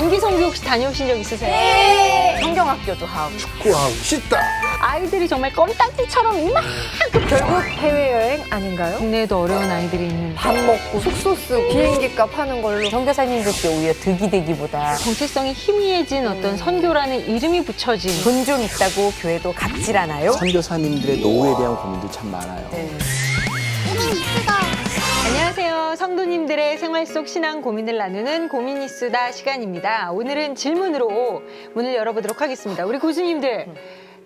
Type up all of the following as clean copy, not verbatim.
단기 선교 혹시 다녀오신 적 있으세요? 네. 성경학교도 하고. 축구하고 씻다. 아이들이 정말 껌딱지처럼 이만큼 결국 해외여행 아닌가요? 국내에도 어려운 아이들이 있는 밥 먹고 숙소 쓰고 비행기 값 하는 걸로 선교사님들께 오히려 득이 되기보다 정체성이 희미해진 어떤 선교라는 이름이 붙여진 돈 좀 있다고 교회도 갚질 않아요. 선교사님들의 노후에 대한 고민도 참 많아요. 안녕하세요. 성도님들의 생활 속 신앙 고민을 나누는 고민이 수다 시간입니다. 오늘은 질문으로 문을 열어보도록 하겠습니다. 우리 고수님들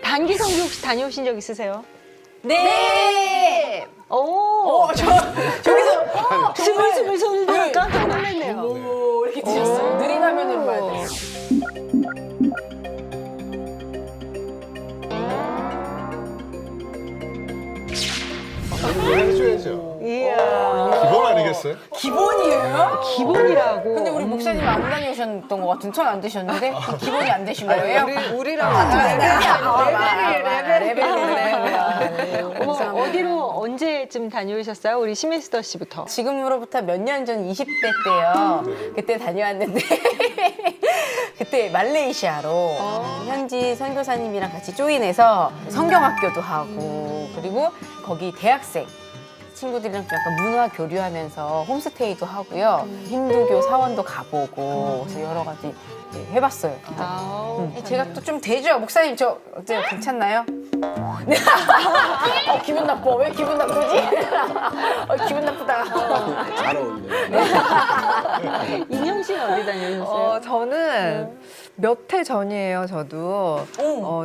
단기 선교 혹시 다녀오신 적 있으세요? 네. 오, 저기서 스물스물 손을 들어 깜짝 놀랐네요. 오 이렇게 드셨어요. 느린 화면으로 봐야 돼요. 해줘야죠. 이야, 기본 아니겠어요? 기본이에요? 기본이라고. 근데 우리 목사님 안 다녀오셨던 것 같은 천 안 되셨는데 기본이 안 되신 거예요? 우리랑 같은 레벨이. 어머, 어디로 언제쯤 다녀오셨어요? 우리 심혜스더 씨부터. 지금으로부터 몇 년 전 20대 때요. 그때 다녀왔는데 그때 말레이시아로 현지 선교사님이랑 같이 조인해서 성경학교도 하고 그리고 거기 대학생 친구들이랑 좀 약간 문화 교류하면서 홈스테이도 하고요. 힌두교 사원도 가보고 그래서 여러 가지 해봤어요. 제가 또 좀 되죠. 목사님 저 어때요? 괜찮나요? 기분 나빠. 왜 기분 나쁘지? 기분 나쁘다. 잘 어울려요. 인형 씨는 어디 다녀오셨어요? 저는 몇 해 전이에요, 저도.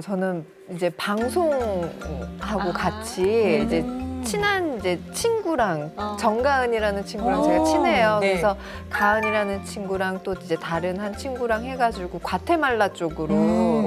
저는 이제 방송하고 같이 이제 친한 이제 친구랑 정가은이라는 친구랑 제가 친해요. 네. 그래서 가은이라는 친구랑 또 이제 다른 한 친구랑 해가지고 과테말라 쪽으로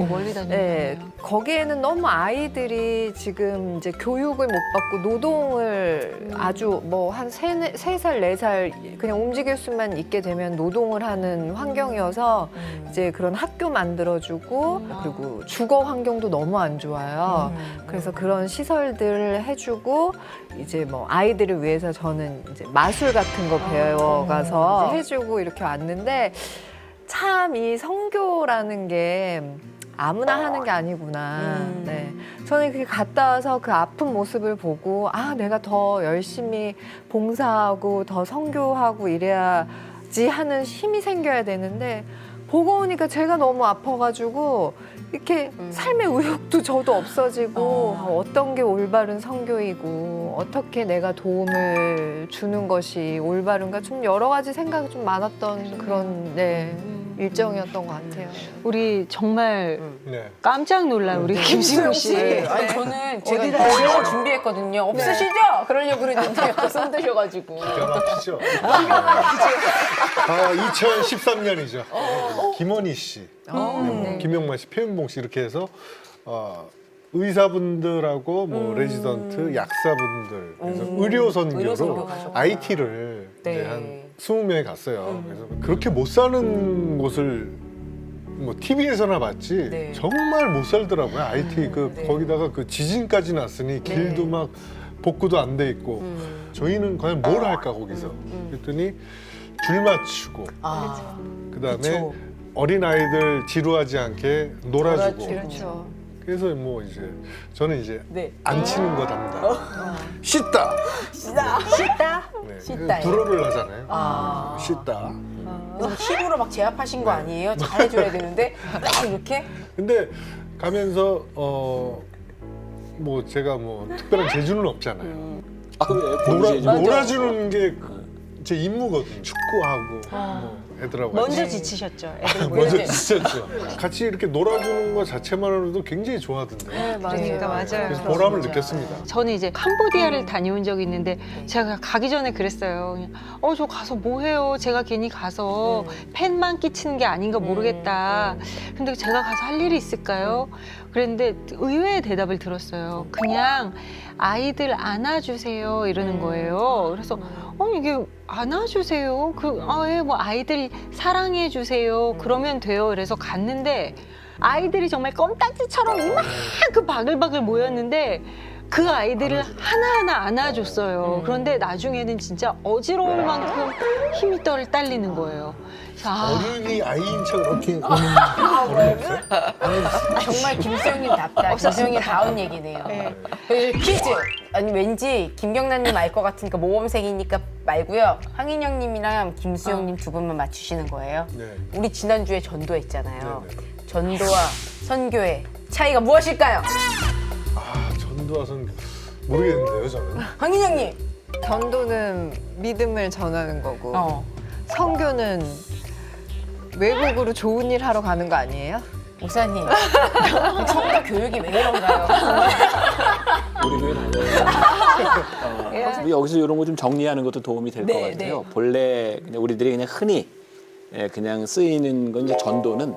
멀리 다녀오셨네요. 네, 거기에는 너무 아이들이 지금 이제 교육을 못 받고 노동을 아주 뭐 한 세 살, 네 살 그냥 움직일 수만 있게 되면 노동을 하는 환경이어서 이제 그런 학교 만들어주고 그리고 주거 환경도 너무 안 좋아요. 그래서 그런 시설들을 해주고 이제 뭐 아이들을 위해서 저는 이제 마술 같은 거 배워가서 해주고 이렇게 왔는데 참 이 선교라는 게 아무나 하는 게 아니구나. 네. 저는 그렇게 갔다 와서 그 아픈 모습을 보고 아 내가 더 열심히 봉사하고 더 선교하고 이래야지 하는 힘이 생겨야 되는데 보고 오니까 제가 너무 아파가지고 이렇게 삶의 의욕도 저도 없어지고 어떤 게 올바른 선교이고 어떻게 내가 도움을 주는 것이 올바른가 좀 여러 가지 생각이 좀 많았던 그런 일정이었던 것 같아요. 우리 정말 네. 깜짝 놀란 우리 김신우 씨. 아니 저는 제가 이걸 준비했거든요. 없으시죠? 그러려고 그랬는데 또 손드셔가지고. 변화피죠. 2013년이죠. 김원희 씨, 김용만 씨, 표현봉 씨 이렇게 해서 의사분들하고 뭐 레지던트, 약사분들, 그래서 의료 선교로 선교가셨구나. IT를 네. 한 20명이 갔어요. 그래서 그렇게 못 사는 곳을 뭐 TV에서나 봤지 네. 정말 못 살더라고요. IT 거기다가 그 지진까지 났으니 길도 막 복구도 안 돼 있고 저희는 과연 뭘 할까 거기서 그랬더니 줄 맞추고 그다음에 그쵸. 어린 아이들 지루하지 않게 놀아주고 그렇죠. 그래서 뭐 이제 저는 이제 네. 안 치는 거 담당 씻다 씻다? 네. 씻다요? 불어를 하잖아요. 씻다. 그래서 힙으로 막 제압하신 거 아니에요? 잘해줘야 되는데 딱 이렇게? 근데 가면서 뭐 제가 뭐 특별한 재주는 없잖아요. 아, 왜? 놀아주는 게 제 임무거든요. 축구하고 뭐 애들하고 먼저 같이. 지치셨죠. 애들 먼저 보낼 때. 지쳤죠. 같이 이렇게 놀아주는 것 자체만으로도 굉장히 좋아하던데. 그러니까 맞아요. 그래서 보람을 느꼈습니다. 저는 이제 캄보디아를 다녀온 적이 있는데 제가 가기 전에 그랬어요. 그냥, 저 가서 뭐 해요? 제가 괜히 가서 팬만 끼치는 게 아닌가 모르겠다. 근데 제가 가서 할 일이 있을까요? 그랬는데 의외의 대답을 들었어요. 그냥 아이들 안아주세요 이러는 거예요. 그래서 이게 안아주세요. 뭐 아이들 사랑해주세요. 그러면 돼요. 그래서 갔는데 아이들이 정말 껌딱지처럼 이만큼 바글바글 모였는데 그 아이들을 하나하나 안아줬어요. 그런데 나중에는 진짜 어지러울 만큼 힘이 딸리는 거예요. 그래서 어른이 아이인 척 이렇게 오는 정말 김수영님답다. 김수영님다운 얘기네요. 그래서 퀴즈. 아니 왠지 김경란님 알 것 같으니까 모범생이니까 말고요. 황인영님이랑 김수영님 두 분만 맞추시는 거예요. 네. 우리 지난주에 전도했잖아요. 네, 전도와 선교의 차이가 무엇일까요? 아, 전도와 선교 모르겠는데요, 저는. 황인영님. 전도는 믿음을 전하는 거고 선교는 외국으로 좋은 일 하러 가는 거 아니에요? 목사님. 성도 교육이 왜 이런가요? 우리 교회 다녀요. 여기서 이런 거 좀 정리하는 것도 도움이 될 것 네, 같아요. 본래 그냥 우리들이 그냥 흔히 그냥 쓰이는 건 이제 전도는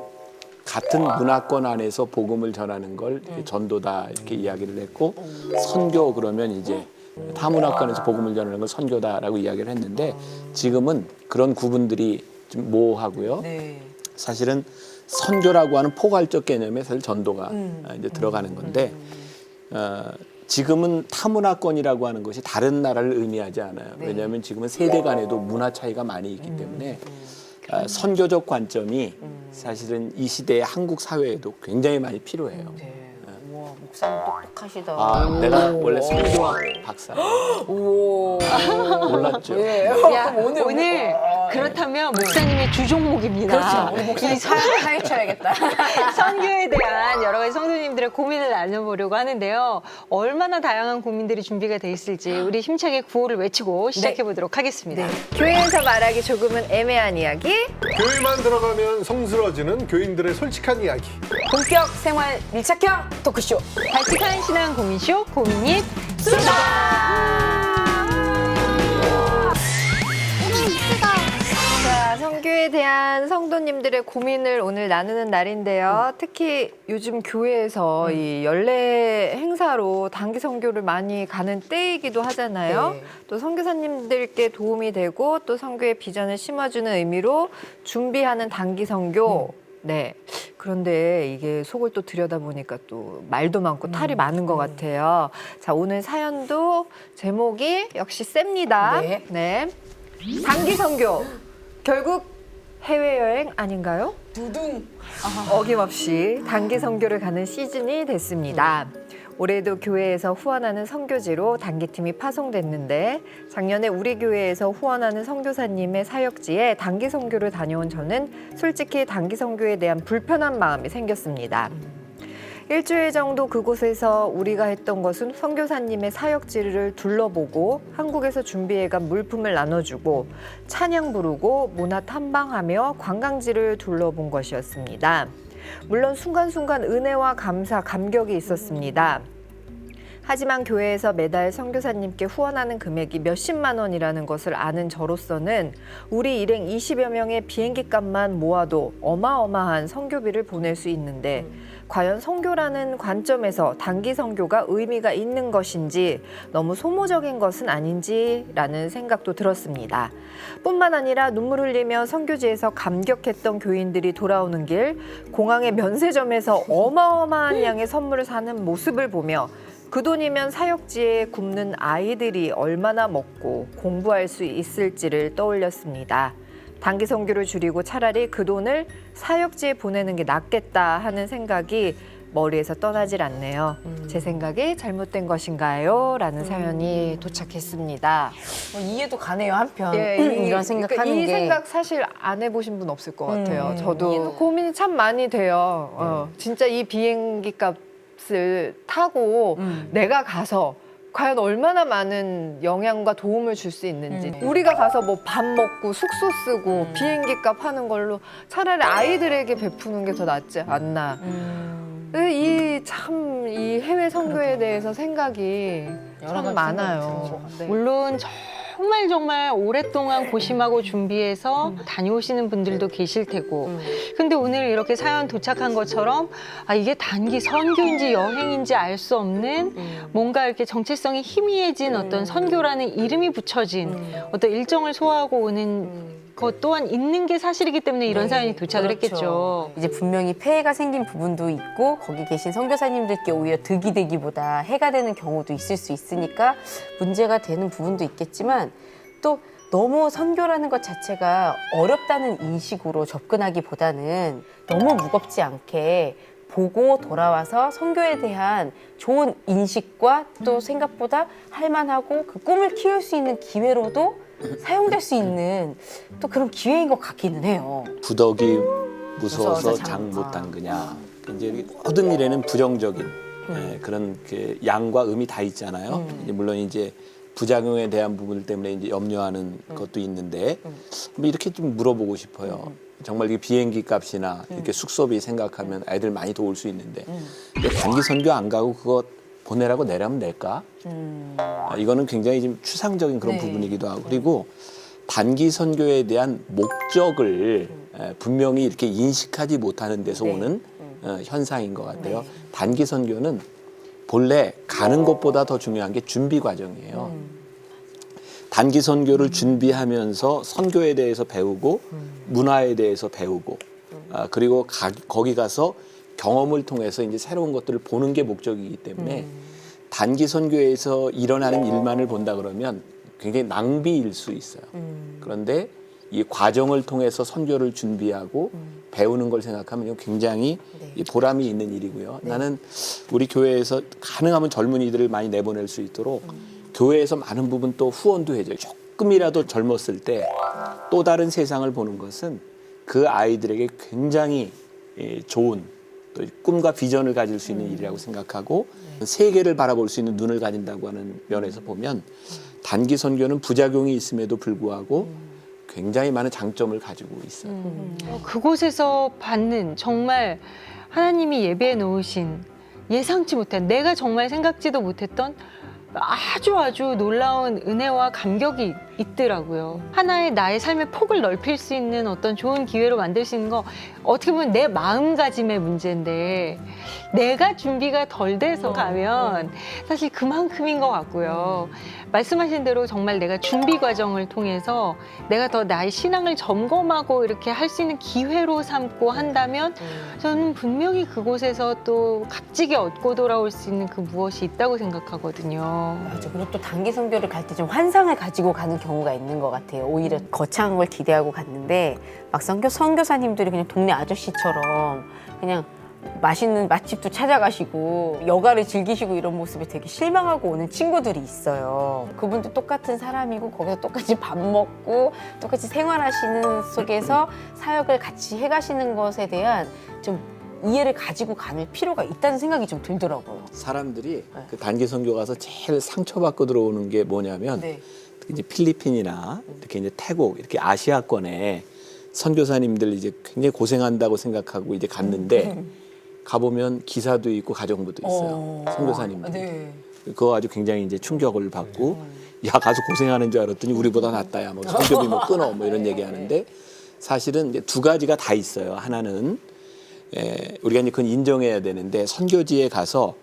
같은 문화권 안에서 복음을 전하는 걸 전도다 이렇게 이야기를 했고 선교 그러면 이제 타 문화권에서 복음을 전하는 걸 선교다라고 이야기를 했는데 지금은 그런 구분들이 좀 모호하고요. 네. 사실은 선교라고 하는 포괄적 개념에 사실 전도가 이제 들어가는 건데 지금은 타문화권이라고 하는 것이 다른 나라를 의미하지 않아요. 왜냐하면 지금은 세대 간에도 문화 차이가 많이 있기 때문에 선교적 관점이 사실은 이 시대의 한국 사회에도 굉장히 많이 필요해요. 우와, 목사님 똑똑하시다. 아, 내가 원래 선교 박사. 우와. 몰랐죠? 야, 오늘 그렇다면 목사님의 주종목입니다. 그렇죠. 우리 목사님 파헤쳐야겠다. 선교에 대한 여러 가지 성도님들의 고민을 나눠보려고 하는데요. 얼마나 다양한 고민들이 준비가 돼 있을지 우리 힘차게 구호를 외치고 시작해 보도록 하겠습니다. 교회에서 말하기 조금은 애매한 이야기. 교회만 들어가면 성스러워지는 교인들의 솔직한 이야기. 본격 생활 밀착형 토크쇼. 발칙한 신앙 고민쇼 고민입 자, 선교에 대한 성도님들의 고민을 오늘 나누는 날인데요. 특히 요즘 교회에서 이 연례 행사로 단기 선교를 많이 가는 때이기도 하잖아요. 네. 또 선교사님들께 도움이 되고 또 선교의 비전을 심어주는 의미로 준비하는 단기 선교. 네. 그런데 이게 속을 또 들여다보니까 또 말도 많고 탈이 많은 것 같아요. 자, 오늘 사연도 제목이 역시 셉니다. 네. 네. 단기 선교. 결국 해외여행 아닌가요? 두둥. 어김없이 단기 선교를 가는 시즌이 됐습니다. 올해도 교회에서 후원하는 선교지로 단기팀이 파송됐는데 작년에 우리 교회에서 후원하는 선교사님의 사역지에 단기 선교를 다녀온 저는 솔직히 단기 선교에 대한 불편한 마음이 생겼습니다. 일주일 정도 그곳에서 우리가 했던 것은 선교사님의 사역지를 둘러보고 한국에서 준비해간 물품을 나눠주고 찬양 부르고 문화 탐방하며 관광지를 둘러본 것이었습니다. 물론 순간순간 은혜와 감사, 감격이 있었습니다. 하지만 교회에서 매달 선교사님께 후원하는 금액이 몇십만 원이라는 것을 아는 저로서는 우리 일행 20여 명의 비행기 값만 모아도 어마어마한 선교비를 보낼 수 있는데 과연 선교라는 관점에서 단기 선교가 의미가 있는 것인지 너무 소모적인 것은 아닌지라는 생각도 들었습니다. 뿐만 아니라 눈물 흘리며 선교지에서 감격했던 교인들이 돌아오는 길 공항의 면세점에서 어마어마한 양의 선물을 사는 모습을 보며 그 돈이면 사역지에 굶는 아이들이 얼마나 먹고 공부할 수 있을지를 떠올렸습니다. 단기 선교를 줄이고 차라리 그 돈을 사역지에 보내는 게 낫겠다 하는 생각이 머리에서 떠나질 않네요. 제 생각이 잘못된 것인가요? 라는 사연이 도착했습니다. 이해도 가네요 한편. 예, 이런 생각하는 이 게. 생각 사실 안 해보신 분 없을 것 같아요. 저도 이해도 고민이 참 많이 돼요. 진짜 이 비행기 값을 타고 내가 가서 과연 얼마나 많은 영향과 도움을 줄 수 있는지. 우리가 가서 뭐 밥 먹고 숙소 쓰고 비행기 값 하는 걸로 차라리 아이들에게 베푸는 게 더 낫지 않나. 이 해외 선교에 대해서 생각이 여러 참 가지 많아요. 네. 물론 정말 오랫동안 고심하고 준비해서 다녀오시는 분들도 계실 테고 근데 오늘 이렇게 사연 도착한 것처럼 이게 단기 선교인지 여행인지 알 수 없는 뭔가 이렇게 정체성이 희미해진 어떤 선교라는 이름이 붙여진 어떤 일정을 소화하고 오는 것 또한 있는 게 사실이기 때문에 이런 사연이 도착을 했겠죠. 이제 분명히 폐해가 생긴 부분도 있고 거기 계신 선교사님들께 오히려 득이 되기보다 해가 되는 경우도 있을 수 있으니까 문제가 되는 부분도 있겠지만 또 너무 선교라는 것 자체가 어렵다는 인식으로 접근하기보다는 너무 무겁지 않게 보고 돌아와서 선교에 대한 좋은 인식과 또 생각보다 할만하고 그 꿈을 키울 수 있는 기회로도 사용될 수 있는 또 그런 기회인 것 같기는 해요. 부덕이 무서워서 무서워서 장 못 담그냐. 이제 모든 일에는 부정적인 그런 그 양과 음이 다 있잖아요. 이제 물론 이제 부작용에 대한 부분 때문에 이제 염려하는 것도 있는데 뭐 이렇게 좀 물어보고 싶어요. 정말 이 비행기 값이나 이렇게 숙소비 생각하면 애들 많이 도울 수 있는데 근데 단기 선교 안 가고 그거 보내라고 내라면 낼까? 이거는 굉장히 좀 추상적인 그런 네. 부분이기도 하고 그리고 단기 선교에 대한 목적을 분명히 이렇게 인식하지 못하는 데서 네. 오는 현상인 것 같아요. 단기 선교는 본래 가는 것보다 더 중요한 게 준비 과정이에요. 단기 선교를 준비하면서 선교에 대해서 배우고 문화에 대해서 배우고 그리고 거기 가서 경험을 통해서 이제 새로운 것들을 보는 게 목적이기 때문에 단기 선교에서 일어나는 일만을 본다 그러면 굉장히 낭비일 수 있어요. 그런데 이 과정을 통해서 선교를 준비하고 배우는 걸 생각하면 이거 굉장히 이 보람이 있는 일이고요. 나는 우리 교회에서 가능하면 젊은이들을 많이 내보낼 수 있도록 교회에서 많은 부분 또 후원도 해줘요. 조금이라도 젊었을 때 또 다른 세상을 보는 것은 그 아이들에게 굉장히 좋은 또 꿈과 비전을 가질 수 있는 일이라고 생각하고 세계를 바라볼 수 있는 눈을 가진다고 하는 면에서 보면 단기 선교는 부작용이 있음에도 불구하고 굉장히 많은 장점을 가지고 있어요. 그곳에서 받는 정말 하나님이 예배해 놓으신 예상치 못한 내가 정말 생각지도 못했던 아주 놀라운 은혜와 감격이 있더라고요. 하나의 나의 삶의 폭을 넓힐 수 있는 어떤 좋은 기회로 만들 수 있는 거 어떻게 보면 내 마음가짐의 문제인데 내가 준비가 덜 돼서 가면 사실 그만큼인 것 같고요. 말씀하신 대로 정말 내가 준비 과정을 통해서 내가 더 나의 신앙을 점검하고 이렇게 할 수 있는 기회로 삼고 한다면 저는 분명히 그곳에서 또 값지게 얻고 돌아올 수 있는 그 무엇이 있다고 생각하거든요. 맞아. 그리고 또 단기 선교를 갈 때 좀 환상을 가지고 가는 경우가 있는 것 같아요. 오히려 거창한 걸 기대하고 갔는데 막 선교사님들이 그냥 동네 아저씨처럼 그냥 맛있는 맛집도 찾아가시고 여가를 즐기시고 이런 모습에 되게 실망하고 오는 친구들이 있어요. 그분도 똑같은 사람이고 거기서 똑같이 밥 먹고 똑같이 생활하시는 속에서 사역을 같이 해가시는 것에 대한 좀 이해를 가지고 가는 필요가 있다는 생각이 좀 들더라고요. 사람들이 그 단기 선교 가서 제일 상처받고 들어오는 게 뭐냐면 특히 이제 필리핀이나 이렇게 이제 태국 이렇게 아시아권에 선교사님들 이제 굉장히 고생한다고 생각하고 이제 갔는데 가보면 기사도 있고 가정부도 있어요. 선교사님들. 그거 아주 굉장히 이제 충격을 받고 야 가서 고생하는 줄 알았더니 우리보다 낫다야. 뭐 선교비 뭐 끊어 뭐 이런 얘기하는데 사실은 이제 두 가지가 다 있어요. 하나는 우리가 이제 그건 인정해야 되는데 선교지에 가서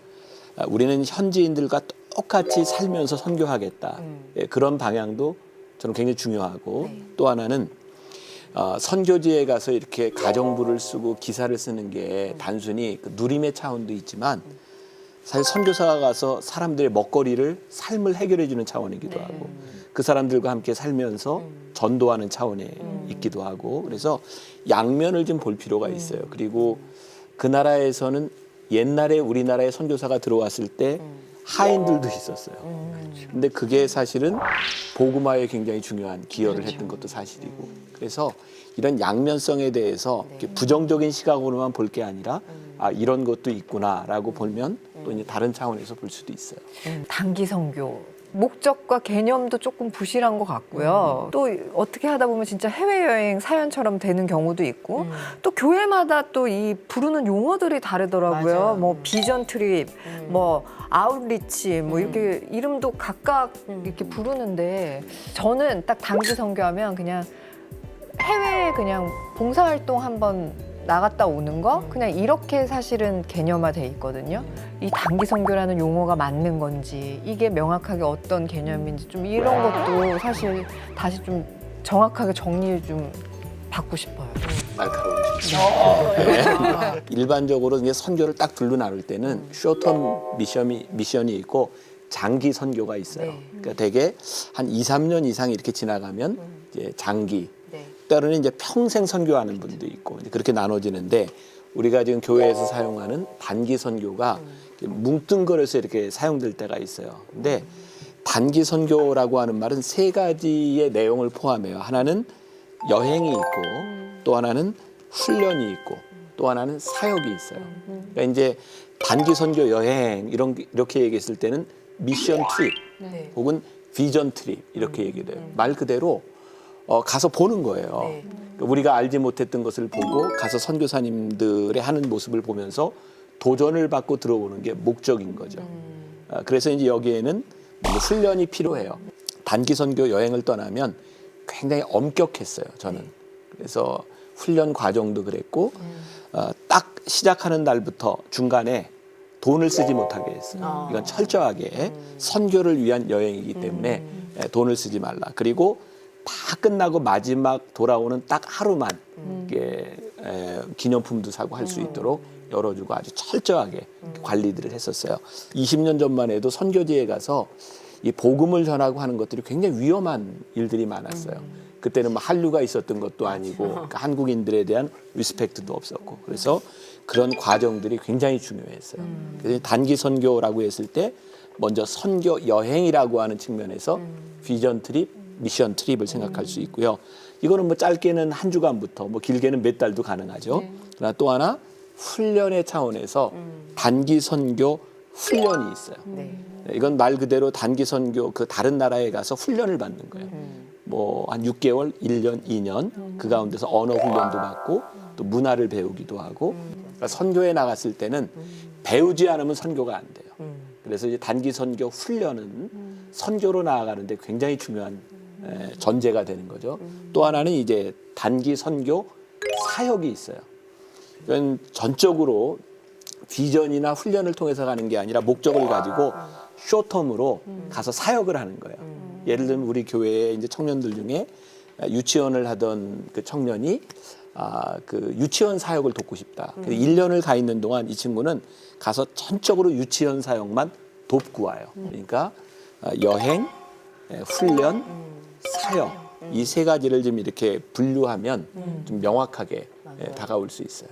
우리는 현지인들과 똑같이 살면서 선교하겠다. 그런 방향도 저는 굉장히 중요하고 또 하나는 선교지에 가서 이렇게 가정부를 쓰고 기사를 쓰는 게 단순히 그 누림의 차원도 있지만 사실 선교사가 가서 사람들의 먹거리를 삶을 해결해 주는 차원이기도 하고 그 사람들과 함께 살면서 전도하는 차원에 있기도 하고 그래서 양면을 좀 볼 필요가 있어요. 그리고 그 나라에서는 옛날에 우리나라에 선교사가 들어왔을 때 하인들도 있었어요. 근데 그게 사실은 복음화에 굉장히 중요한 기여를 했던 것도 사실이고 그래서 이런 양면성에 대해서 이렇게 부정적인 시각으로만 볼 게 아니라 아 이런 것도 있구나라고 보면 또 이제 다른 차원에서 볼 수도 있어요. 단기 선교. 목적과 개념도 조금 부실한 것 같고요. 또 어떻게 하다 보면 진짜 해외여행 사연처럼 되는 경우도 있고 또 교회마다 또 이 부르는 용어들이 다르더라고요. 맞아요. 뭐 비전 트립, 뭐 아웃리치, 뭐 이렇게 이름도 각각 이렇게 부르는데 저는 딱 단기 선교하면 그냥 해외에 그냥 봉사활동 한번 나갔다 오는 거 그냥 이렇게 사실은 개념화돼 있거든요. 이 단기 선교라는 용어가 맞는 건지 이게 명확하게 어떤 개념인지 좀 이런 것도 사실 다시 좀 정확하게 정리를 좀 받고 싶어요. 날카로우시죠. 일반적으로 이제 선교를 딱 둘로 나눌 때는 쇼텀 미션이 있고 장기 선교가 있어요. 네. 그러니까 대개 한 2, 3년 이상 이렇게 지나가면 이제 장기, 네. 때로는 이제 평생 선교하는 분도 있고 이제 그렇게 나눠지는데 우리가 지금 교회에서 사용하는 단기 선교가 뭉뚱그려서 이렇게 사용될 때가 있어요. 근데 단기 선교라고 하는 말은 세 가지의 내용을 포함해요. 하나는 여행이 있고 또 하나는 훈련이 있고 또 하나는 사역이 있어요. 그러니까 이제 단기 선교 여행 이렇게 얘기했을 때는 미션 트립 네. 혹은 비전 트립 이렇게 얘기를 해요. 말 그대로 가서 보는 거예요. 네. 그러니까 우리가 알지 못했던 것을 보고 가서 선교사님들의 하는 모습을 보면서 도전을 받고 들어오는 게 목적인 거죠. 그래서 이제 여기에는 훈련이 필요해요. 단기 선교 여행을 떠나면 굉장히 엄격했어요, 저는. 그래서 훈련 과정도 그랬고 딱 시작하는 날부터 중간에 돈을 쓰지 못하게 했어요. 이건 철저하게 선교를 위한 여행이기 때문에 돈을 쓰지 말라. 그리고 다 끝나고 마지막 돌아오는 딱 하루만 이게 기념품도 사고 할 수 있도록 열어주고 아주 철저하게 관리들을 했었어요. 20년 전만 해도 선교지에 가서 이 복음을 전하고 하는 것들이 굉장히 위험한 일들이 많았어요. 그때는 뭐 한류가 있었던 것도 아니고 그러니까 한국인들에 대한 리스펙트도 없었고 그래서 그런 과정들이 굉장히 중요했어요. 그래서 단기 선교라고 했을 때 먼저 선교 여행이라고 하는 측면에서 비전 트립, 미션 트립을 생각할 수 있고요. 이거는 뭐 짧게는 한 주간부터 뭐 길게는 몇 달도 가능하죠. 그러나 또 하나 훈련의 차원에서 단기 선교 훈련이 있어요. 네. 이건 말 그대로 단기 선교 그 다른 나라에 가서 훈련을 받는 거예요. 뭐 한 6개월, 1년, 2년 그 가운데서 언어 훈련도 받고 또 문화를 배우기도 하고 그러니까 선교에 나갔을 때는 배우지 않으면 선교가 안 돼요. 그래서 이제 단기 선교 훈련은 선교로 나아가는데 굉장히 중요한 전제가 되는 거죠. 또 하나는 이제 단기 선교 사역이 있어요. 이건 전적으로 비전이나 훈련을 통해서 가는 게 아니라 목적을 가지고 쇼텀으로 가서 사역을 하는 거예요. 예를 들면 우리 교회에 이제 청년들 중에 유치원을 하던 그 청년이 그 유치원 사역을 돕고 싶다. 그래서 1년을 가 있는 동안 이 친구는 가서 전적으로 유치원 사역만 돕고 와요. 그러니까 여행, 훈련, 사역 이 세 가지를 좀 이렇게 분류하면 좀 명확하게 다가올 수 있어요.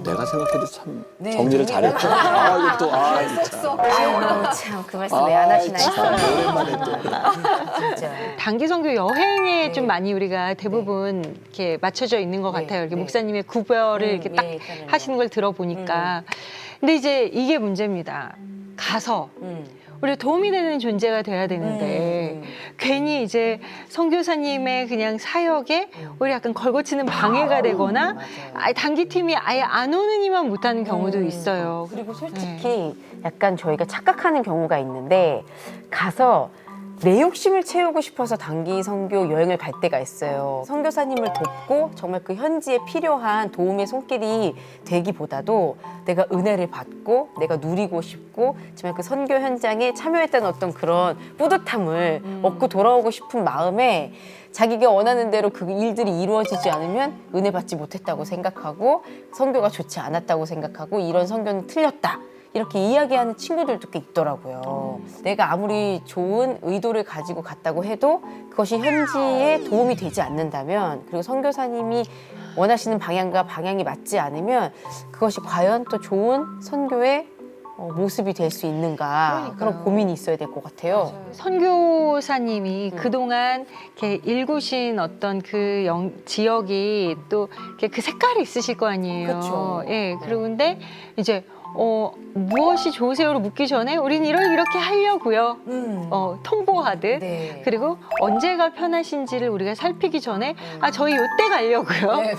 내가 생각해도 참 정리를 잘했죠. 이것도 참. 아유, 참, 그 말씀 왜 안 하시나 참 했어요. 오랜만에 또. 진짜. 단기 선교 여행에 네. 좀 많이 우리가 대부분 이렇게 맞춰져 있는 것 네. 같아요. 이렇게 네. 목사님의 구별을 이렇게 딱 네, 있잖아요. 하시는 걸 들어보니까. 근데 이제 이게 문제입니다. 가서 우리 도움이 되는 존재가 돼야 되는데 괜히 이제 선교사님의 그냥 사역에 우리 약간 걸거치는 방해가 되거나 맞아요. 단기 팀이 아예 안 오는 이만 못하는 경우도 있어요. 그리고 솔직히 약간 저희가 착각하는 경우가 있는데 가서 내 욕심을 채우고 싶어서 단기 선교 여행을 갈 때가 있어요. 선교사님을 돕고 정말 그 현지에 필요한 도움의 손길이 되기보다도 내가 은혜를 받고 내가 누리고 싶고 정말 그 선교 현장에 참여했던 어떤 그런 뿌듯함을 얻고 돌아오고 싶은 마음에 자기가 원하는 대로 그 일들이 이루어지지 않으면 은혜 받지 못했다고 생각하고 선교가 좋지 않았다고 생각하고 이런 선교는 틀렸다. 이렇게 이야기하는 친구들도 꽤 있더라고요. 내가 아무리 좋은 의도를 가지고 갔다고 해도 그것이 현지에 도움이 되지 않는다면 그리고 선교사님이 원하시는 방향과 방향이 맞지 않으면 그것이 과연 또 좋은 선교의 모습이 될 수 있는가 그런 고민이 있어야 될 것 같아요. 선교사님이 그동안 이렇게 일구신 어떤 그 지역이 또 이렇게 그 색깔이 있으실 거 아니에요. 그쵸. 예, 그리고 근데 이제 무엇이 좋으세요로 묻기 전에 우리는 이렇게 하려고요. 통보하듯. 네. 그리고 언제가 편하신지를 우리가 살피기 전에 저희 요때 가려고요. 네.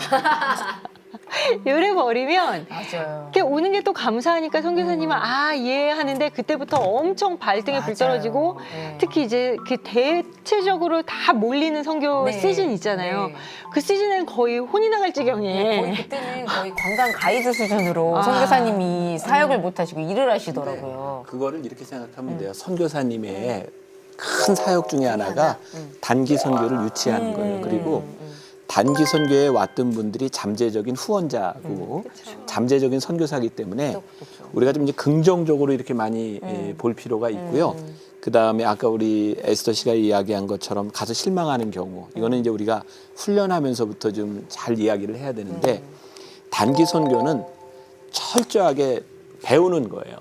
이래 버리면 맞아요. 이렇게 오는 게 또 감사하니까 선교사님은 예 하는데 그때부터 엄청 발등에 불 떨어지고 네. 특히 이제 그 대체적으로 다 몰리는 선교 네. 시즌 있잖아요. 네. 그 시즌에는 거의 혼이 나갈 지경에 거의 그때는 거의 관광 가이드 수준으로 아. 선교사님이 사역을 못 하시고 일을 하시더라고요. 그거를 이렇게 생각하면 돼요. 선교사님의 큰 사역 중에 하나가 단기 선교를 유치하는 거예요. 그리고 단기 선교에 왔던 분들이 잠재적인 후원자고 잠재적인 선교사이기 때문에 우리가 좀 이제 긍정적으로 이렇게 많이 볼 필요가 있고요. 그 다음에 아까 우리 에스더 씨가 이야기한 것처럼 가서 실망하는 경우 이거는 이제 우리가 훈련하면서부터 좀 잘 이야기를 해야 되는데 단기 선교는 철저하게 배우는 거예요.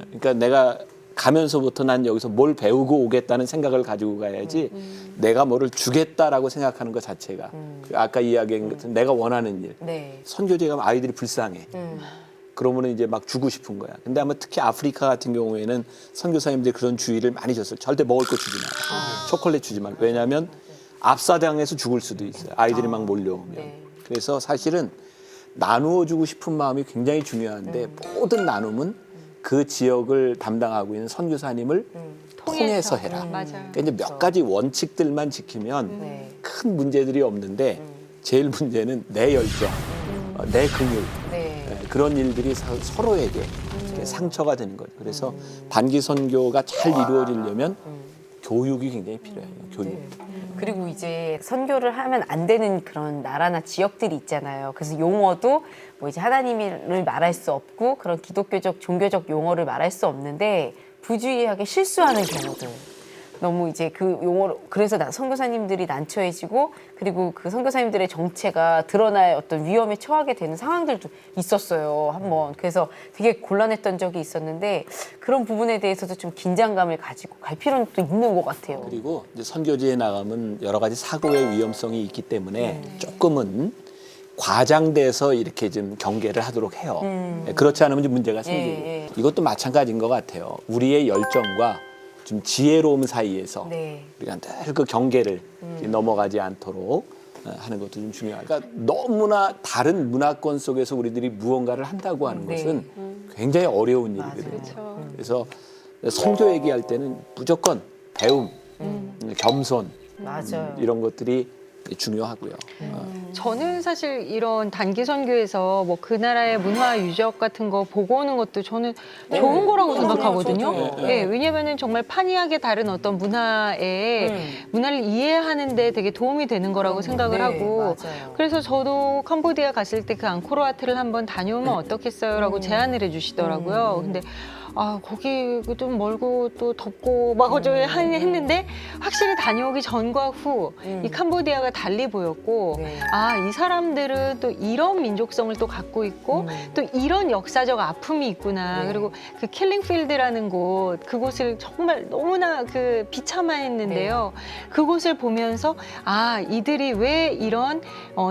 그러니까 내가 가면서부터 난 여기서 뭘 배우고 오겠다는 생각을 가지고 가야지 내가 뭐를 주겠다라고 생각하는 것 자체가 아까 이야기한 것처럼 내가 원하는 일 네. 선교지에 가면 아이들이 불쌍해. 그러면 이제 막 주고 싶은 거야. 근데 아마 특히 아프리카 같은 경우에는 선교사님들이 그런 주의를 많이 줬어요. 절대 먹을 거 주지 마. 초콜릿 주지 마. 왜냐하면 압사당해서 죽을 수도 있어요. 아이들이 막 몰려오면. 네. 그래서 사실은 나누어 주고 싶은 마음이 굉장히 중요한데 모든 나눔은 그 지역을 담당하고 있는 선교사님을 통해서 해라. 맞아요. 그러니까 이제 몇 가지 원칙들만 지키면 네. 큰 문제들이 없는데 제일 문제는 내 열정, 내 긍휼 네. 그런 일들이 서로에게 이렇게 상처가 되는 거죠. 그래서 단기 선교가 잘 이루어지려면 교육이 굉장히 필요해요. 교육. 그리고 이제 선교를 하면 안 되는 그런 나라나 지역들이 있잖아요. 그래서 용어도 뭐 이제 하나님을 말할 수 없고 그런 기독교적 종교적 용어를 말할 수 없는데 부주의하게 실수하는 경우들. 너무 이제 그 용어로 그래서 선교사님들이 난처해지고 그리고 그 선교사님들의 정체가 드러날 어떤 위험에 처하게 되는 상황들도 있었어요. 한번 그래서 되게 곤란했던 적이 있었는데 그런 부분에 대해서도 좀 긴장감을 가지고 갈 필요는 또 있는 것 같아요. 그리고 이제 선교지에 나가면 여러 가지 사고의 위험성이 있기 때문에 조금은 과장돼서 이렇게 좀 경계를 하도록 해요. 그렇지 않으면 좀 문제가 생기고 이것도 마찬가지인 것 같아요. 우리의 열정과 좀 지혜로움 사이에서 네. 우리가 늘 그 경계를 넘어가지 않도록 하는 것도 좀 중요하고 그러니까 너무나 다른 문화권 속에서 우리들이 무언가를 한다고 하는 네. 것은 굉장히 어려운 일이거든요. 그렇죠. 그래서 선교 얘기할 때는 무조건 배움, 겸손 맞아요. 이런 것들이 중요하고요. 저는 사실 이런 단기 선교에서 뭐 그 나라의 문화 유적 같은 거 보고 오는 것도 저는 좋은 거라고 생각하거든요. 네, 왜냐면은 정말 판이하게 다른 어떤 문화를 이해하는 데 되게 도움이 되는 거라고 생각을 하고 맞아요. 그래서 저도 캄보디아 갔을 때 그 앙코르와트를 한번 다녀오면 어떻겠어요라고 제안을 해주시더라고요. 근데 아 거기 좀 멀고 또 덥고 막 어쩌고 했는데 확실히 다녀오기 전과 후 이 캄보디아가 달리 보였고 네. 아 이 사람들은 또 이런 민족성을 또 갖고 있고 또 이런 역사적 아픔이 있구나. 네. 그리고 그 킬링필드라는 곳 그곳을 정말 너무나 그 비참했는데요. 그곳을 보면서 아 이들이 왜 이런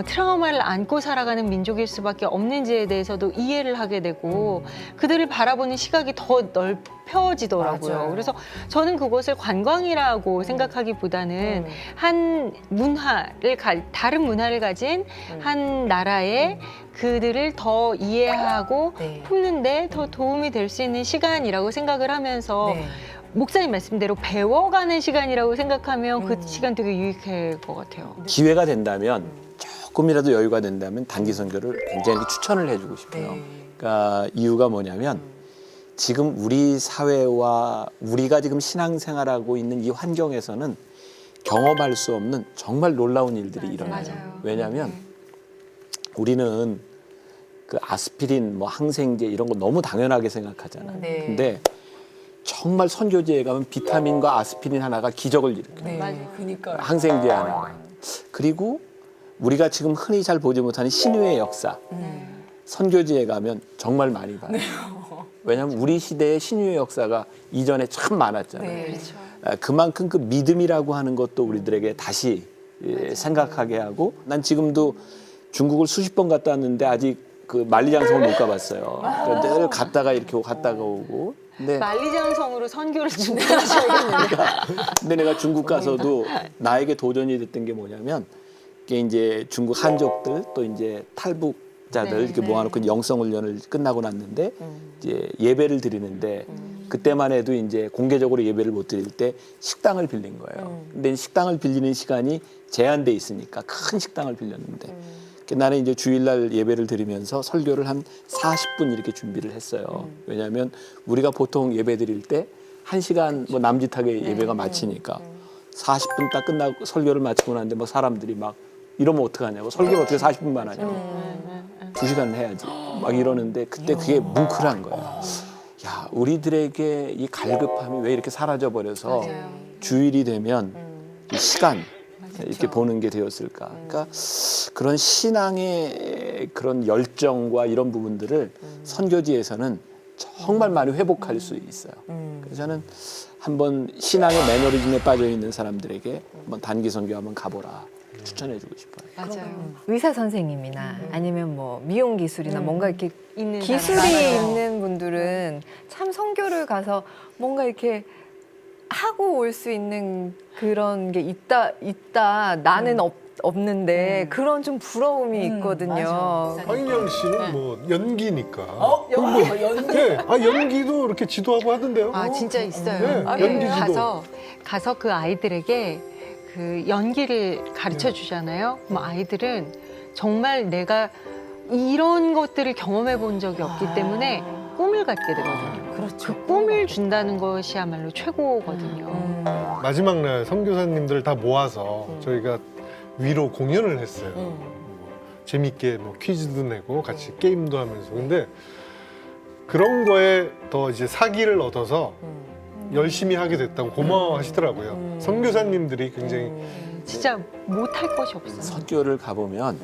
트라우마를 안고 살아가는 민족일 수밖에 없는지에 대해서도 이해를 하게 되고 그들을 바라보는 시각이 더 넓혀지더라고요. 맞아요. 그래서 저는 그것을 관광이라고 생각하기보다는 한 다른 문화를 가진 한 나라의 그들을 더 이해하고 네. 품는데 더 도움이 될 수 있는 시간이라고 생각을 하면서 네. 목사님 말씀대로 배워가는 시간이라고 생각하면 그 시간 되게 유익할 것 같아요. 기회가 된다면 조금이라도 여유가 된다면 단기 선교를 굉장히 추천을 해주고 싶어요. 네. 그러니까 이유가 뭐냐면 지금 우리 사회와 우리가 지금 신앙생활하고 있는 이 환경에서는 경험할 수 없는 정말 놀라운 일들이 일어나요. 맞아요. 왜냐하면 우리는 그 아스피린, 뭐 항생제 이런 거 너무 당연하게 생각하잖아요. 네. 근데 정말 선교지에 가면 비타민과 아스피린 하나가 기적을 일으켜요. 네. 맞아요. 그니까요. 항생제 하나. 그리고 우리가 지금 흔히 잘 보지 못하는 신유의 역사. 선교지에 가면 정말 많이 봐요. 왜냐하면 우리 시대의 신유의 역사가 이전에 참 많았잖아요. 네. 그만큼 그 믿음이라고 하는 것도 우리들에게 다시 생각하게 하고 난 지금도 중국을 수십 번 갔다 왔는데 아직 그 만리장성을 못 가봤어요. 그러니까 늘 갔다가 이렇게 갔다가 오고. 근데 만리장성으로 선교를 준비하셔야겠는데. 근데 내가 중국 가서도 나에게 도전이 됐던 게 뭐냐면 이게 이제 중국 한족들 또 이제 탈북자들 네, 이렇게 모아놓고 영성훈련을 끝나고 났는데 이제 예배를 드리는데 그때만 해도 이제 공개적으로 예배를 못 드릴 때 식당을 빌린 거예요. 근데 식당을 빌리는 시간이 제한돼 있으니까 큰 식당을 빌렸는데 나는 이제 주일날 예배를 드리면서 설교를 한 40분 이렇게 준비를 했어요. 왜냐하면 우리가 보통 예배 드릴 때 1시간 뭐 남짓하게 예배가 마치니까 40분 딱 끝나고 설교를 마치고 나는데 뭐 사람들이 막 이러면 어떡하냐고 설교를 어떻게 40분만 하냐고 2시간 해야지 막 이러는데 그때 그게 뭉클한 거야. 야, 우리들에게 이 갈급함이 왜 이렇게 사라져 버려서 주일이 되면 이 시간 이렇게 보는 게 되었을까. 그러니까 그런 신앙의 그런 열정과 이런 부분들을 선교지에서는 정말 많이 회복할 수 있어요. 그래서 저는 한번 신앙의 매너리즘에 빠져 있는 사람들에게 한번 단기 선교 한번 가보라 추천해주고 싶어요. 맞아요. 의사 선생님이나 아니면 뭐 미용 기술이나 뭔가 이렇게 있는 기술이 사람. 있는 분들은 참 선교를 가서 뭔가 이렇게 하고 올 수 있는 그런 게 있다. 나는 없는데 그런 좀 부러움이 있거든요. 황인영 씨는 뭐 연기니까. 연기. 네, 연기도 이렇게 지도하고 하던데요. 아 진짜 있어요. 네, 아, 연기지도. 가서 그 아이들에게 그 연기를 가르쳐 주잖아요. 그럼 아이들은 정말 내가 이런 것들을 경험해 본 적이 없기 때문에 꿈을 갖게 되거든요. 그렇죠. 그 꿈을 준다는 것이야말로 최고거든요. 마지막 날 선교사님들 다 모아서 저희가 위로 공연을 했어요. 뭐 재밌게 뭐 퀴즈도 내고 같이 게임도 하면서. 근데 그런 거에 더 이제 사기를 얻어서 열심히 하게 됐다고 고마워하시더라고요. 선교사님들이 굉장히 진짜 못할 것이 없어요. 선교를 가보면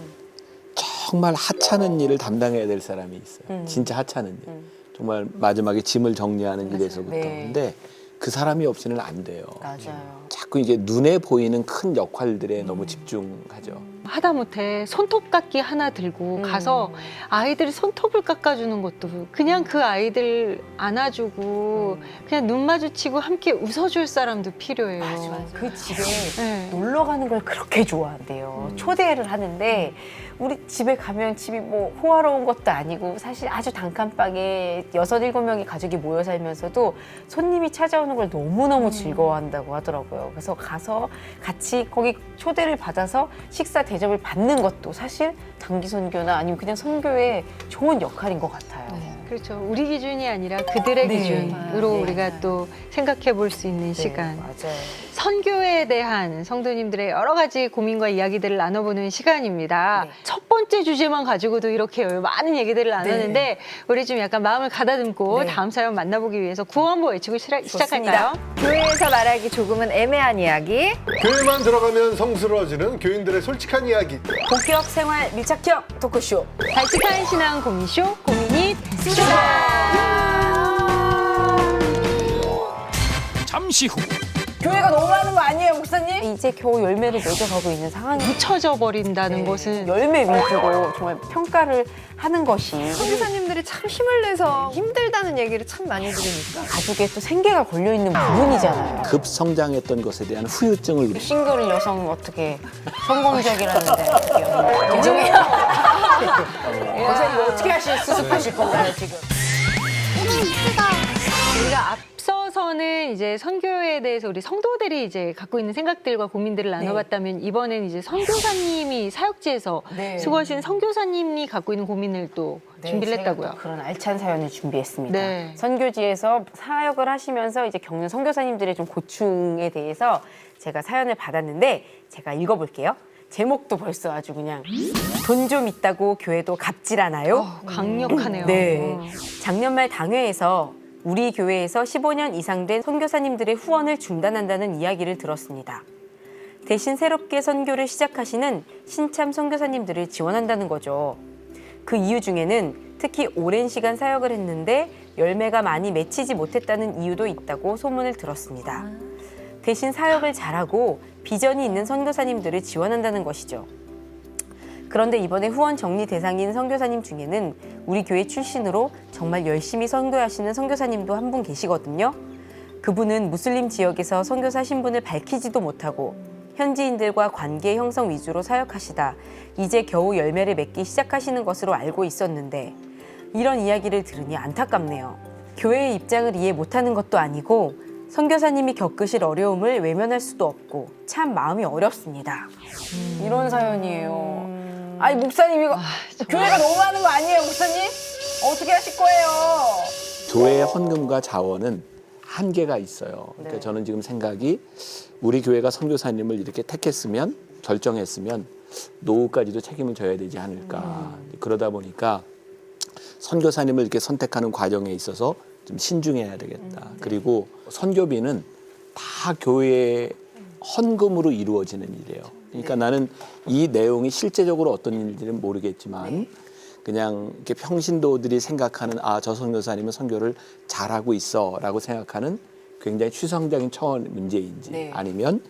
정말 하찮은 일을 담당해야 될 사람이 있어요. 진짜 하찮은 일. 정말 마지막에 짐을 정리하는 일에서부터. 네. 근데 그 사람이 없이는 안 돼요. 맞아요. 자꾸 이제 눈에 보이는 큰 역할들에 너무 집중하죠. 하다못해 손톱 깎기 하나 들고 가서 아이들이 손톱을 깎아주는 것도 그냥 그 아이들 안아주고 그냥 눈 마주치고 함께 웃어줄 사람도 필요해요. 그 집에 네. 놀러 가는 걸 그렇게 좋아한대요. 초대를 하는데 우리 집에 가면 집이 뭐 호화로운 것도 아니고 사실 아주 단칸방에 6, 7명의 가족이 모여 살면서도 손님이 찾아오는 걸 너무너무 즐거워한다고 하더라고요. 그래서 가서 같이 거기 초대를 받아서 식사 대접을 받는 것도 사실 단기 선교나 아니면 그냥 선교의 좋은 역할인 것 같아요. 그렇죠. 우리 기준이 아니라 그들의 네. 기준으로 네. 우리가 또 생각해 볼 수 있는 시간. 맞아요. 선교에 대한 성도님들의 여러 가지 고민과 이야기들을 나눠보는 시간입니다. 네. 첫 번째 주제만 가지고도 이렇게 많은 얘기들을 나눴는데 우리 좀 약간 마음을 가다듬고 네. 다음 사연 만나보기 위해서 구호 한번 외치고 시작할까요? 교회에서 말하기 조금은 애매한 이야기. 교회만 들어가면 성스러워지는 교인들의 솔직한 이야기. 본격 생활 밀착형 토크쇼. 발칙한 신앙 고민쇼 고민이 잠시 후 교회가 너무 많은 거 아니에요, 목사님? 이제 겨우 열매를 맺어가고 있는 상황이 묻혀져 버린다는 것은 열매 위주로 정말 평가를 하는 것이 선교사님들이 참 힘을 내서 힘들다는 얘기를 참 많이 들으니까. 가족에 또 생계가 걸려 있는 부분이잖아요. 급성장했던 것에 대한 후유증을 우리 싱글 여성은 어떻게 성공적이라는데 인정해요. 목사님 이거 어떻게 수습하실 건가요 지금? 우리가 앞서서는 이제 선교에 대해서 우리 성도들이 이제 갖고 있는 생각들과 고민들을 나눠봤다면 이번엔 이제 선교사님이 사역지에서 네. 수고하신 선교사님이 갖고 있는 고민을 또 준비를 제가 했다고요. 또 그런 알찬 사연을 준비했습니다. 네. 선교지에서 사역을 하시면서 이제 겪는 선교사님들의 좀 고충에 대해서 제가 사연을 받았는데 제가 읽어볼게요. 제목도 벌써 아주 그냥 돈 좀 있다고 교회도 갑질 않아요? 강력하네요. 네. 작년 말 당회에서 우리 교회에서 15년 이상 된 선교사님들의 후원을 중단한다는 이야기를 들었습니다. 대신 새롭게 선교를 시작하시는 신참 선교사님들을 지원한다는 거죠. 그 이유 중에는 특히 오랜 시간 사역을 했는데 열매가 많이 맺히지 못했다는 이유도 있다고 소문을 들었습니다. 대신 사역을 잘하고 비전이 있는 선교사님들을 지원한다는 것이죠. 그런데 이번에 후원 정리 대상인 선교사님 중에는 우리 교회 출신으로 정말 열심히 선교하시는 선교사님도 한 분 계시거든요. 그분은 무슬림 지역에서 선교사 신분을 밝히지도 못하고 현지인들과 관계 형성 위주로 사역하시다 이제 겨우 열매를 맺기 시작하시는 것으로 알고 있었는데 이런 이야기를 들으니 안타깝네요. 교회의 입장을 이해 못하는 것도 아니고 선교사님이 겪으실 어려움을 외면할 수도 없고 참 마음이 어렵습니다. 이런 사연이에요. 아니 목사님 이거 교회가 너무 많은 거 아니에요 목사님? 어떻게 하실 거예요? 교회의 헌금과 자원은 한계가 있어요. 그러니까 네. 저는 지금 생각이 우리 교회가 선교사님을 이렇게 택했으면 결정했으면 노후까지도 책임을 져야 되지 않을까. 그러다 보니까 선교사님을 이렇게 선택하는 과정에 있어서 좀 신중해야 되겠다. 그리고 선교비는 다 교회의 헌금으로 이루어지는 일이에요. 그러니까 나는 이 내용이 실제적으로 어떤 일인지는 모르겠지만 그냥 이렇게 평신도들이 생각하는 저 선교사님은 선교를 잘하고 있어라고 생각하는 굉장히 추상적인 차원의 문제인지 네. 아니면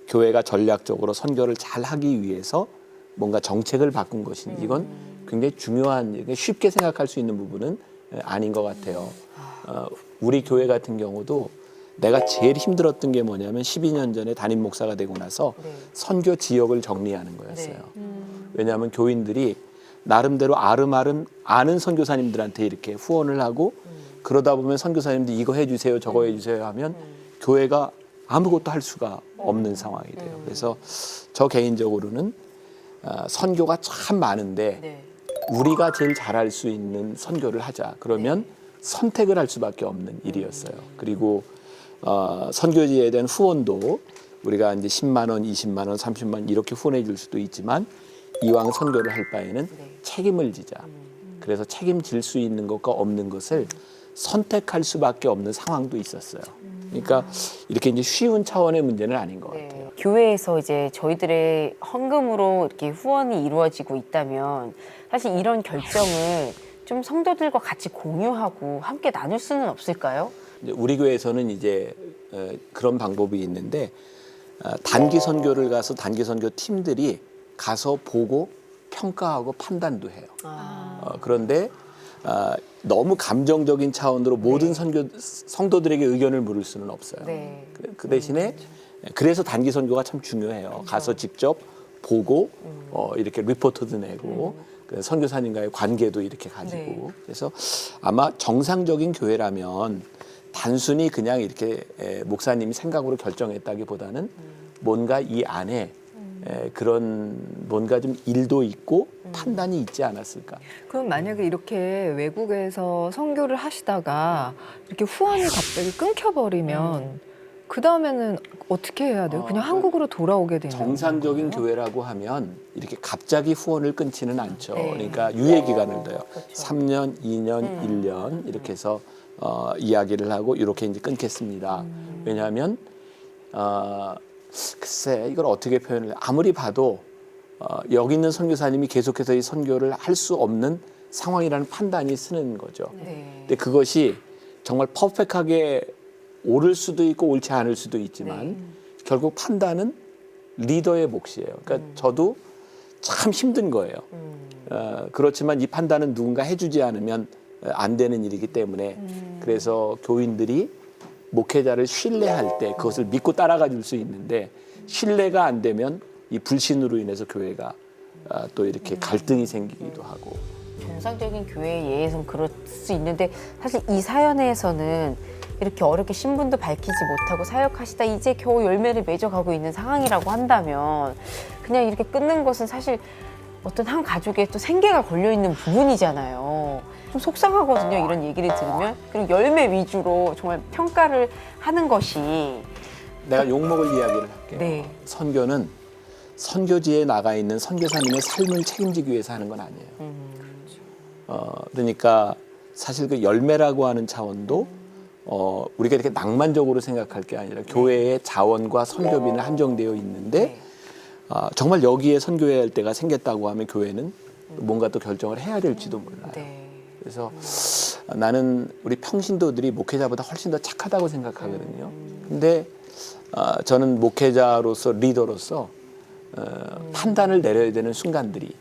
교회가 전략적으로 선교를 잘하기 위해서 뭔가 정책을 바꾼 것인지 이건 굉장히 중요한 쉽게 생각할 수 있는 부분은 아닌 것 같아요. 우리 교회 같은 경우도 내가 제일 힘들었던 게 뭐냐면 12년 전에 담임 목사가 되고 나서 선교 지역을 정리하는 거였어요. 왜냐하면 교인들이 나름대로 아름아름 아는 선교사님들한테 이렇게 후원을 하고 그러다 보면 선교사님들이 이거 해주세요 저거 해주세요 하면 교회가 아무것도 할 수가 없는 상황이 돼요. 그래서 저 개인적으로는 선교가 참 많은데 네. 우리가 제일 잘할 수 있는 선교를 하자. 그러면 선택을 할 수밖에 없는 일이었어요. 그리고 선교지에 대한 후원도 우리가 이제 10만 원, 20만 원, 30만 원 이렇게 후원해 줄 수도 있지만 이왕 선교를 할 바에는 책임을 지자. 그래서 책임질 수 있는 것과 없는 것을 선택할 수밖에 없는 상황도 있었어요. 그러니까 이렇게 이제 쉬운 차원의 문제는 아닌 것 같아요. 교회에서 이제 저희들의 헌금으로 이렇게 후원이 이루어지고 있다면 사실 이런 결정을 좀 성도들과 같이 공유하고 함께 나눌 수는 없을까요? 이제 우리 교회에서는 이제 그런 방법이 있는데 단기 선교를 가서 단기 선교 팀들이 가서 보고 평가하고 판단도 해요. 그런데 너무 감정적인 차원으로 모든 성도들에게 의견을 물을 수는 없어요. 네. 그 대신에 그래서 단기 선교가 참 중요해요. 가서 직접 보고 이렇게 리포트도 내고 그 선교사님과의 관계도 이렇게 가지고 그래서 아마 정상적인 교회라면 단순히 그냥 이렇게 목사님이 생각으로 결정했다기보다는 뭔가 이 안에 그런 뭔가 좀 일도 있고 판단이 있지 않았을까. 그럼 만약에 이렇게 외국에서 선교를 하시다가 이렇게 후원이 갑자기 끊겨버리면 그 다음에는 어떻게 해야 돼요? 그냥 한국으로 돌아오게 되는 정상적인 건가요? 교회라고 하면 이렇게 갑자기 후원을 끊지는 않죠. 그러니까 유예 기간을 둬요. 3년, 2년, 1년 이렇게 해서 이야기를 하고 이렇게 이제 끊겠습니다. 왜냐하면 글쎄 이걸 어떻게 표현을 해? 아무리 봐도 여기 있는 선교사님이 계속해서 이 선교를 할 수 없는 상황이라는 판단이 쓰는 거죠. 근데 그것이 정말 퍼펙트하게 옳을 수도 있고 옳지 않을 수도 있지만 결국 판단은 리더의 몫이에요. 그러니까 저도 참 힘든 거예요. 그렇지만 이 판단은 누군가 해주지 않으면 안 되는 일이기 때문에 그래서 교인들이 목회자를 신뢰할 때 그것을 믿고 따라가 줄 수 있는데 신뢰가 안 되면 이 불신으로 인해서 교회가 또 이렇게 갈등이 생기기도 하고. 정상적인 교회의 예에선 그럴 수 있는데 사실 이 사연에서는 이렇게 어렵게 신분도 밝히지 못하고 사역하시다 이제 겨우 열매를 맺어가고 있는 상황이라고 한다면 그냥 이렇게 끊는 것은 사실 어떤 한 가족의 또 생계가 걸려있는 부분이잖아요. 좀 속상하거든요. 이런 얘기를 들으면. 그리고 열매 위주로 정말 평가를 하는 것이 내가 욕먹을 이야기를 할게요. 네. 선교는 선교지에 나가 있는 선교사님의 삶을 책임지기 위해서 하는 건 아니에요. 그러니까 사실 그 열매라고 하는 차원도 우리가 이렇게 낭만적으로 생각할 게 아니라 교회의 자원과 선교비는 한정되어 있는데 정말 여기에 선교해야 할 때가 생겼다고 하면 교회는 뭔가 또 결정을 해야 될지도 몰라요. 네. 그래서 나는 우리 평신도들이 목회자보다 훨씬 더 착하다고 생각하거든요. 근데 저는 목회자로서 리더로서 판단을 내려야 되는 순간들이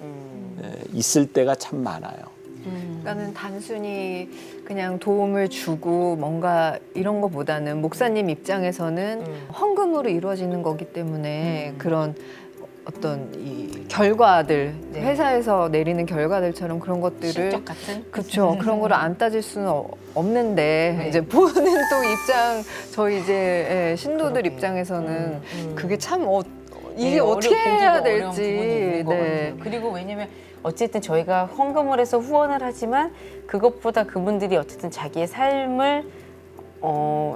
있을 때가 참 많아요. 그러니까는 단순히 그냥 도움을 주고 뭔가 이런 거보다는 목사님 입장에서는 헌금으로 이루어지는 거기 때문에 그런 어떤 이 결과들 회사에서 내리는 결과들처럼 그런 것들을 실적 같은? 그렇죠. 그런 거를 안 따질 수는 없는데 이제 보는 또 입장 저희 이제 신도들 입장에서는 그게 참 이게 어떻게 해야 될지. 네. 그리고 왜냐면 어쨌든 저희가 헌금을 해서 후원을 하지만 그것보다 그분들이 어쨌든 자기의 삶을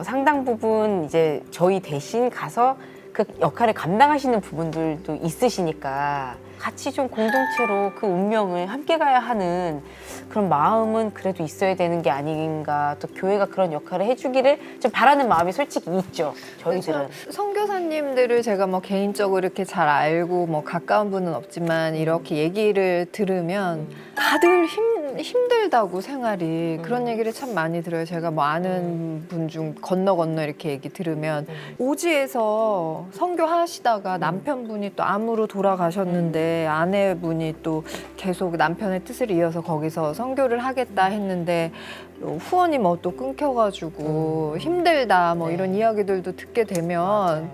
상당 부분 이제 저희 대신 가서 그 역할을 감당하시는 부분들도 있으시니까 같이 좀 공동체로 그 운명을 함께 가야 하는 그런 마음은 그래도 있어야 되는 게 아닌가. 또 교회가 그런 역할을 해주기를 좀 바라는 마음이 솔직히 있죠. 저희들은. 선교사님들을 제가 뭐 개인적으로 이렇게 잘 알고 뭐 가까운 분은 없지만 이렇게 얘기를 들으면 다들 힘들다고 생활이 그런 얘기를 참 많이 들어요. 제가 뭐 아는 분 중 건너 이렇게 얘기 들으면 오지에서 선교하시다가 남편분이 또 암으로 돌아가셨는데 아내분이 또 계속 남편의 뜻을 이어서 거기서 선교를 하겠다 했는데 후원이 뭐 또 끊겨가지고 힘들다 뭐 이런 이야기들도 듣게 되면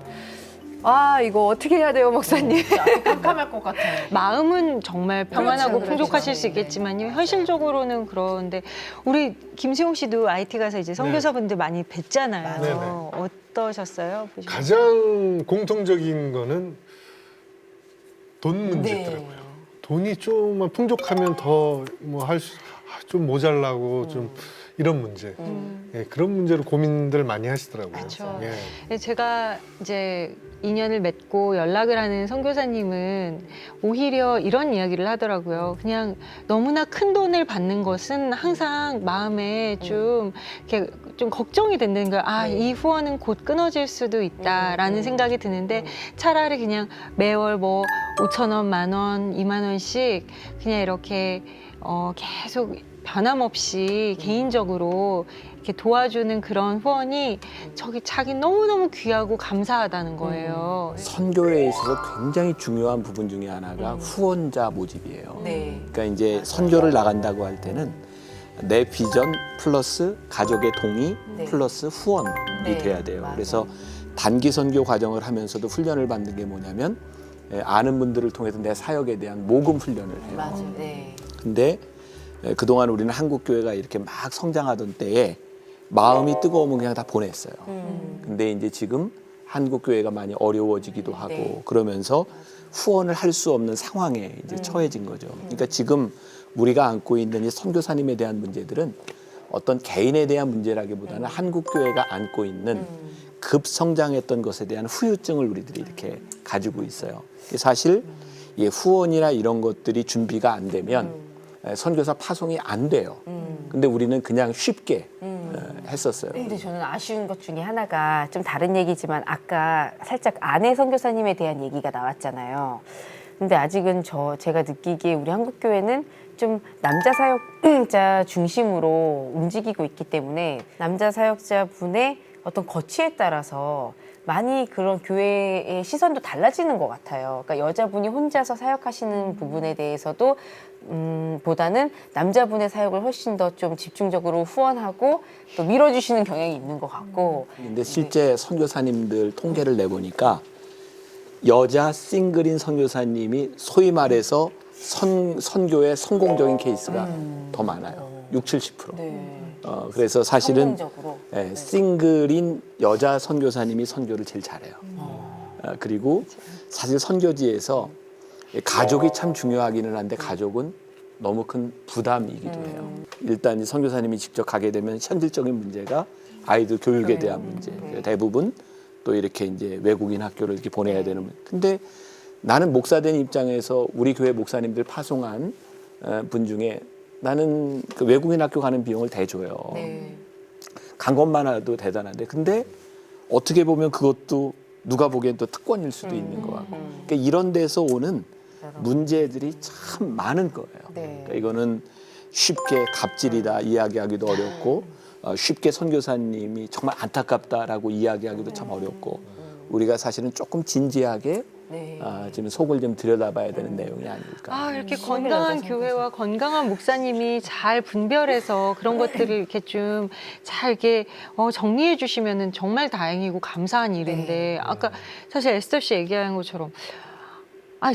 아 이거 어떻게 해야 돼요 목사님? 깜깜할 것 같아요. 마음은 정말 평안하고 그렇죠, 풍족하실 그렇죠. 수 있겠지만요. 현실적으로는 그런데 우리 김수용 씨도 IT 가서 이제 선교사분들 많이 뵀잖아요. 네네. 어떠셨어요? 보시면? 가장 공통적인 거는 돈 문제더라고요. 네. 돈이 좀만 풍족하면 더 뭐 좀 모자라고 좀 이런 문제. 예, 그런 문제로 고민들 많이 하시더라고요. 그쵸. 예. 제가 이제 인연을 맺고 연락을 하는 선교사님은 오히려 이런 이야기를 하더라고요. 그냥 너무나 큰 돈을 받는 것은 항상 마음에 좀 이렇게 좀 걱정이 된다는 거예요. 아, 이 후원은 곧 끊어질 수도 있다라는 생각이 드는데 차라리 그냥 매월 뭐 5,000원, 10,000원, 20,000원씩 그냥 이렇게 계속 변함없이 개인적으로 이렇게 도와주는 그런 후원이 자기 너무너무 귀하고 감사하다는 거예요. 선교에 있어서 굉장히 중요한 부분 중에 하나가 후원자 모집이에요. 네. 그러니까 이제 선교를 나간다고 할 때는 내 비전 플러스 가족의 동의 네. 플러스 후원이 네, 돼야 돼요. 맞아요. 그래서 단기 선교 과정을 하면서도 훈련을 받는 게 뭐냐면 아는 분들을 통해서 내 사역에 대한 모금 훈련을 해요. 맞아요. 네. 근데 그동안 우리는 한국 교회가 이렇게 막 성장하던 때에 마음이 뜨거우면 그냥 다 보냈어요. 근데 이제 지금 한국 교회가 많이 어려워지기도 하고 네. 그러면서 후원을 할 수 없는 상황에 이제 처해진 거죠. 그러니까 지금 우리가 안고 있는 이 선교사님에 대한 문제들은 어떤 개인에 대한 문제라기보다는 한국 교회가 안고 있는 급성장했던 것에 대한 후유증을 우리들이 이렇게 가지고 있어요. 사실 이 후원이나 이런 것들이 준비가 안 되면 선교사 파송이 안 돼요. 근데 우리는 그냥 쉽게 했었어요. 근데 저는 아쉬운 것 중에 하나가 좀 다른 얘기지만 아까 살짝 아내 선교사님에 대한 얘기가 나왔잖아요. 근데 아직은 제가 느끼기에 우리 한국교회는 좀 남자 사역자 중심으로 움직이고 있기 때문에 남자 사역자분의 어떤 거취에 따라서 많이 그런 교회의 시선도 달라지는 것 같아요. 그러니까 여자분이 혼자서 사역하시는 부분에 대해서도 보다는 남자분의 사역을 훨씬 더 좀 집중적으로 후원하고 또 밀어주시는 경향이 있는 것 같고. 근데 실제 선교사님들 통계를 내보니까 여자 싱글인 선교사님이 소위 말해서 선교의 성공적인 케이스가 더 많아요. 60-70%. 네. 그래서 사실은 성공적으로. 싱글인 여자 선교사님이 선교를 제일 잘해요. 그리고 사실 선교지에서 가족이 참 중요하기는 한데 가족은 너무 큰 부담이기도 해요. 일단 이 선교사님이 직접 가게 되면 현실적인 문제가 아이들 교육에 대한 문제. 대부분 또 이렇게 이제 외국인 학교를 이렇게 보내야 되는 문제. 근데 나는 목사된 입장에서 우리 교회 목사님들 파송한 분 중에 나는 그 외국인 학교 가는 비용을 대줘요. 네. 간 것만 해도 대단한데 근데 어떻게 보면 그것도 누가 보기엔 또 특권일 수도 있는 것 같고 그러니까 이런 데서 오는 문제들이 참 많은 거예요. 네. 그러니까 이거는 쉽게 갑질이다 이야기하기도 어렵고 쉽게 선교사님이 정말 안타깝다라고 이야기하기도 참 어렵고 우리가 사실은 조금 진지하게 네. 지금 속을 좀 들여다봐야 되는 내용이 아닐까. 아, 이렇게 건강한 교회와 건강한 목사님이 잘 분별해서 그런 것들을 이렇게 좀 잘 이렇게 정리해 주시면은 정말 다행이고 감사한 일인데 아까 사실 에스더 씨 얘기한 것처럼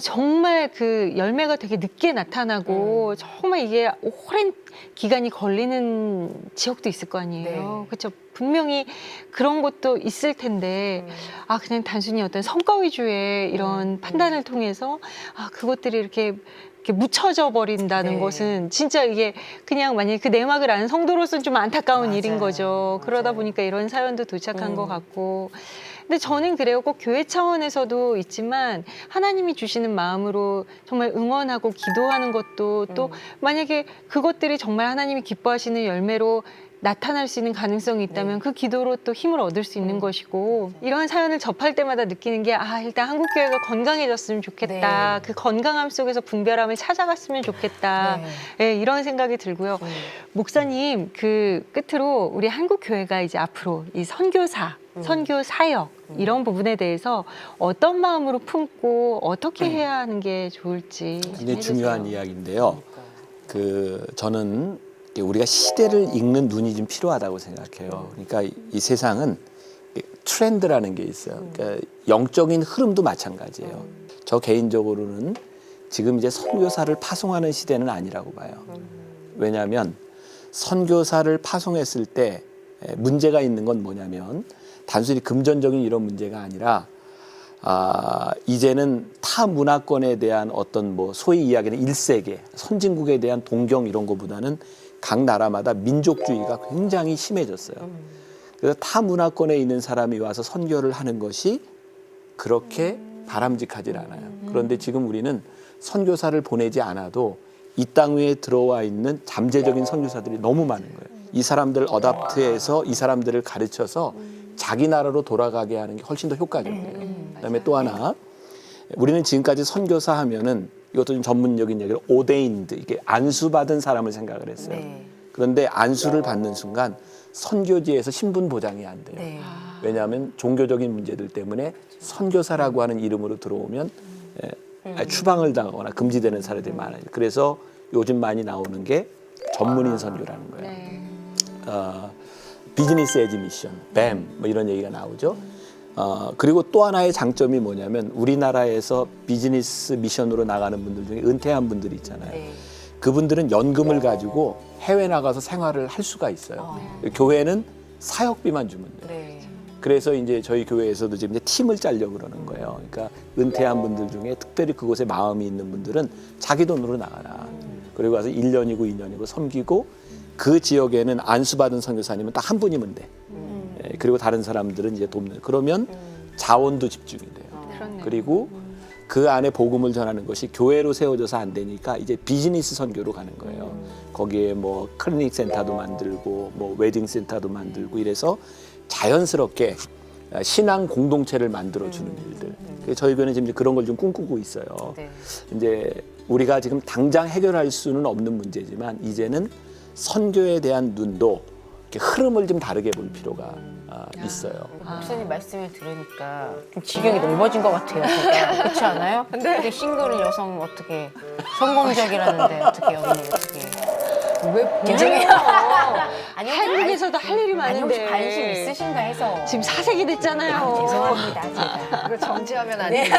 정말 그 열매가 되게 늦게 나타나고 정말 이게 오랜 기간이 걸리는 지역도 있을 거 아니에요. 네. 그렇죠. 분명히 그런 것도 있을 텐데 그냥 단순히 어떤 성과 위주의 이런 판단을 통해서 그것들이 이렇게 이렇게 묻혀져 버린다는 네. 것은 진짜 이게 그냥 만약에 그 내막을 아는 성도로서는 좀 안타까운 일인 거죠. 그러다 보니까 이런 사연도 도착한 것 같고. 근데 저는 그래요. 꼭 교회 차원에서도 있지만 하나님이 주시는 마음으로 정말 응원하고 기도하는 것도 또 만약에 그것들이 정말 하나님이 기뻐하시는 열매로 나타날 수 있는 가능성이 있다면 그 기도로 또 힘을 얻을 수 있는 것이고 이런 사연을 접할 때마다 느끼는 게 일단 한국교회가 건강해졌으면 좋겠다. 그 건강함 속에서 분별함을 찾아갔으면 좋겠다. 예, 이런 생각이 들고요. 목사님 그 끝으로 우리 한국교회가 이제 앞으로 이 선교사, 선교 사역 이런 부분에 대해서 어떤 마음으로 품고 어떻게 해야 하는 게 좋을지 좀 굉장히 해주세요. 중요한 이야기인데요. 저는 우리가 시대를 읽는 눈이 좀 필요하다고 생각해요. 그러니까 이 세상은 트렌드라는 게 있어요. 그러니까 영적인 흐름도 마찬가지예요. 저 개인적으로는 지금 이제 선교사를 파송하는 시대는 아니라고 봐요. 왜냐하면 선교사를 파송했을 때 문제가 있는 건 뭐냐면 단순히 금전적인 이런 문제가 아니라 이제는 타 문화권에 대한 어떤 뭐 소위 이야기하는 1세계, 선진국에 대한 동경 이런 것보다는 각 나라마다 민족주의가 굉장히 심해졌어요. 그래서 타 문화권에 있는 사람이 와서 선교를 하는 것이 그렇게 바람직하지 않아요. 그런데 지금 우리는 선교사를 보내지 않아도 이 땅 위에 들어와 있는 잠재적인 선교사들이 너무 많은 거예요. 이 사람들을 어답트해서 이 사람들을 가르쳐서 자기 나라로 돌아가게 하는 게 훨씬 더 효과적이에요. 그다음에 또 하나, 우리는 지금까지 선교사 하면은 이것도 좀 전문적인 얘기로 ordained, 이게 안수받은 사람을 생각을 했어요. 그런데 안수를 받는 순간 선교지에서 신분 보장이 안 돼요. 왜냐하면 종교적인 문제들 때문에 선교사라고 하는 이름으로 들어오면 추방을 당하거나 금지되는 사례들이 많아요. 그래서 요즘 많이 나오는 게 전문인 선교라는 거예요. 비즈니스 에지 미션, BAM 뭐 이런 얘기가 나오죠. 그리고 또 하나의 장점이 뭐냐면 우리나라에서 비즈니스 미션으로 나가는 분들 중에 은퇴한 분들이 있잖아요. 그분들은 연금을 가지고 해외 나가서 생활을 할 수가 있어요. 교회는 사역비만 주면 돼요. 그래서 이제 저희 교회에서도 지금 이제 팀을 짜려고 그러는 거예요. 그러니까 은퇴한 분들 중에 특별히 그곳에 마음이 있는 분들은 자기 돈으로 나가라. 그리고 와서 1년이고 2년이고 섬기고 그 지역에는 안수받은 선교사님은 딱 한 분이면 돼. 그리고 다른 사람들은 이제 돕는. 그러면 자원도 집중이 돼요. 그리고 그 안에 복음을 전하는 것이 교회로 세워져서 안 되니까 이제 비즈니스 선교로 가는 거예요. 거기에 뭐 클리닉 센터도 만들고 뭐 웨딩 센터도 만들고 이래서 자연스럽게 신앙 공동체를 만들어주는 일들. 그래서 저희 교회는 지금 그런 걸 좀 꿈꾸고 있어요. 이제 우리가 지금 당장 해결할 수는 없는 문제지만 이제는 선교에 대한 눈도 이렇게 흐름을 좀 다르게 볼 필요가 있어요. 목사님 말씀을 들으니까 좀 지경이 넓어진 것 같아요. 제가. 그렇지 않아요? 근데 싱글 여성 어떻게 성공적이라는데 어떻게 여기는 어떻게? 왜 굉장해요. 아니 한국에서도 할 일이 아니 혹시 많은데 관심 있으신가 해서. 지금 사색이 됐잖아요. 죄송합니다. 제가. 이거 정지하면 안 돼요.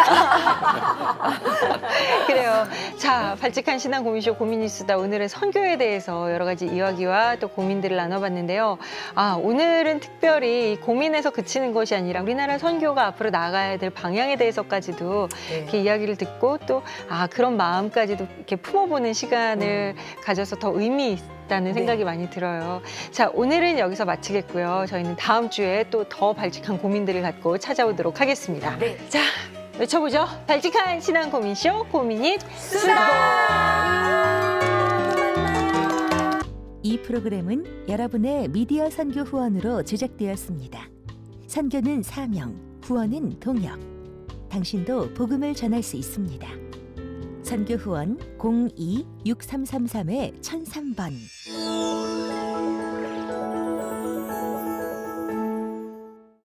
그래요. 자, 발칙한 신앙 고민쇼 고민뉴스다. 오늘은 선교에 대해서 여러 가지 이야기와 또 고민들을 나눠봤는데요. 오늘은 특별히 고민에서 그치는 것이 아니라 우리나라 선교가 앞으로 나가야 될 방향에 대해서까지도 이렇게 이야기를 듣고 또 그런 마음까지도 이렇게 품어보는 시간을 가져서 더 의미 있다는 생각이 많이 들어요. 자, 오늘은 여기서 마치겠고요. 저희는 다음 주에 또 더 발칙한 고민들을 갖고 찾아오도록 하겠습니다. 자, 외쳐보죠. 발칙한 신앙 고민쇼 고민잇 이 프로그램은 여러분의 미디어 선교 후원으로 제작되었습니다. 선교는 사명, 후원은 동역. 당신도 복음을 전할 수 있습니다. 선교 후원 02-6333-1003번